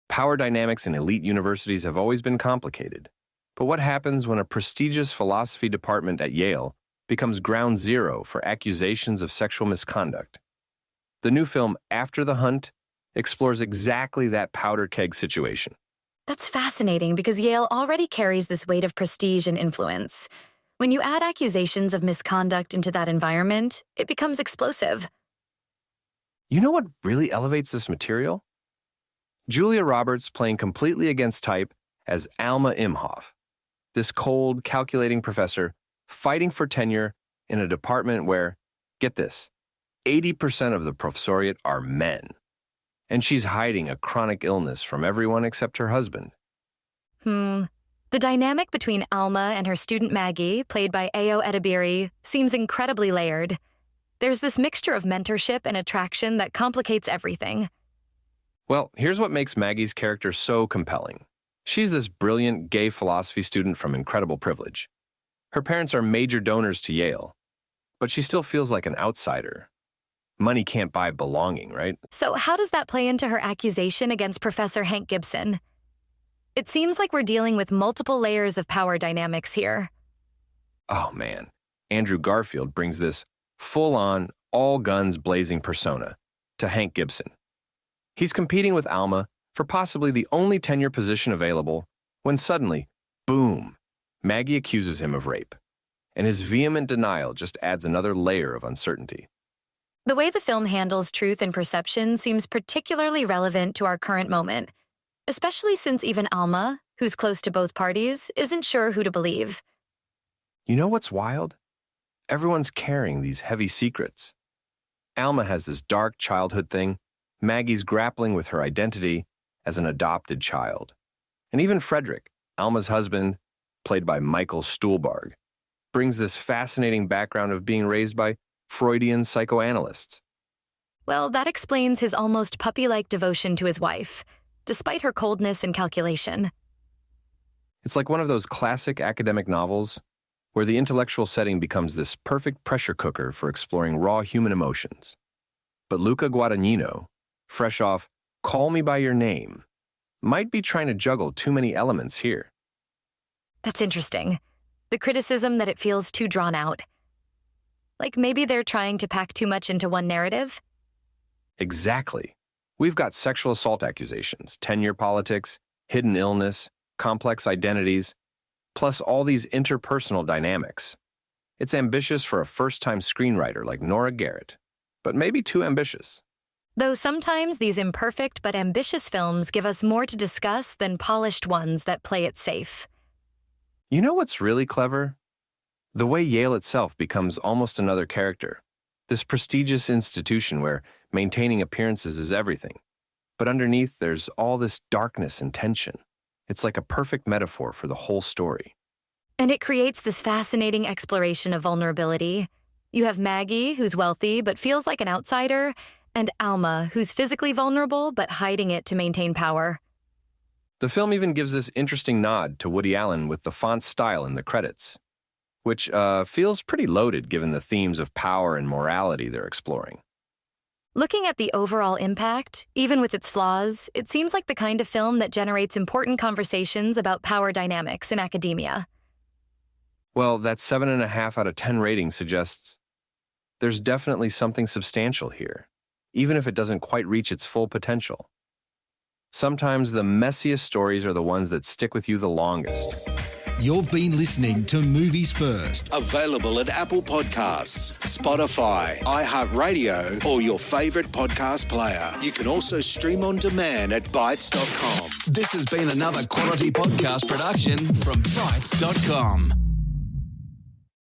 Power dynamics in elite universities have always been complicated. But what happens when a prestigious philosophy department at Yale becomes ground zero for accusations of sexual misconduct? The new film, After the Hunt, explores exactly that powder keg situation. That's fascinating because Yale already carries this weight of prestige and influence. When you add accusations of misconduct into that environment, it becomes explosive. You know what really elevates this material? Julia Roberts playing completely against type as Alma Imhoff, this cold, calculating professor fighting for tenure in a department where, get this, 80% of the professoriate are men. And she's hiding a chronic illness from everyone except her husband. The dynamic between Alma and her student Maggie, played by Ayo Edebiri, seems incredibly layered. There's this mixture of mentorship and attraction that complicates everything. Well, here's what makes Maggie's character so compelling. She's this brilliant gay philosophy student from incredible privilege. Her parents are major donors to Yale, but she still feels like an outsider. Money can't buy belonging, right? So how does that play into her accusation against Professor Hank Gibson? It seems like we're dealing with multiple layers of power dynamics here. Oh man, Andrew Garfield brings this full-on, all-guns-blazing persona to Hank Gibson. He's competing with Alma for possibly the only tenure position available when suddenly, boom, Maggie accuses him of rape. And his vehement denial just adds another layer of uncertainty. The way the film handles truth and perception seems particularly relevant to our current moment, especially since even Alma, who's close to both parties, isn't sure who to believe. You know what's wild? Everyone's carrying these heavy secrets. Alma has this dark childhood thing. Maggie's grappling with her identity as an adopted child. And even Frederick, Alma's husband, played by Michael Stuhlbarg, brings this fascinating background of being raised by Freudian psychoanalysts. Well, that explains his almost puppy-like devotion to his wife, despite her coldness and calculation. It's like one of those classic academic novels where the intellectual setting becomes this perfect pressure cooker for exploring raw human emotions. But Luca Guadagnino, fresh off Call Me By Your Name, might be trying to juggle too many elements here. That's interesting. The criticism that it feels too drawn out. Like maybe they're trying to pack too much into one narrative? Exactly. We've got sexual assault accusations, tenure politics, hidden illness, complex identities, plus all these interpersonal dynamics. It's ambitious for a first-time screenwriter like Nora Garrett, but maybe too ambitious. Though sometimes these imperfect but ambitious films give us more to discuss than polished ones that play it safe. You know what's really clever? The way Yale itself becomes almost another character. This prestigious institution where maintaining appearances is everything. But underneath, there's all this darkness and tension. It's like a perfect metaphor for the whole story. And it creates this fascinating exploration of vulnerability. You have Maggie, who's wealthy but feels like an outsider, and Alma, who's physically vulnerable but hiding it to maintain power. The film even gives this interesting nod to Woody Allen with the font style in the credits, which feels pretty loaded given the themes of power and morality they're exploring. Looking at the overall impact, even with its flaws, it seems like the kind of film that generates important conversations about power dynamics in academia. Well, that 7.5 out of 10 rating suggests there's definitely something substantial here, even if it doesn't quite reach its full potential. Sometimes the messiest stories are the ones that stick with you the longest. You've been listening to Movies First. Available at Apple Podcasts, Spotify, iHeartRadio, or your favorite podcast player. You can also stream on demand at Bytes.com. This has been another quality podcast production from Bytes.com.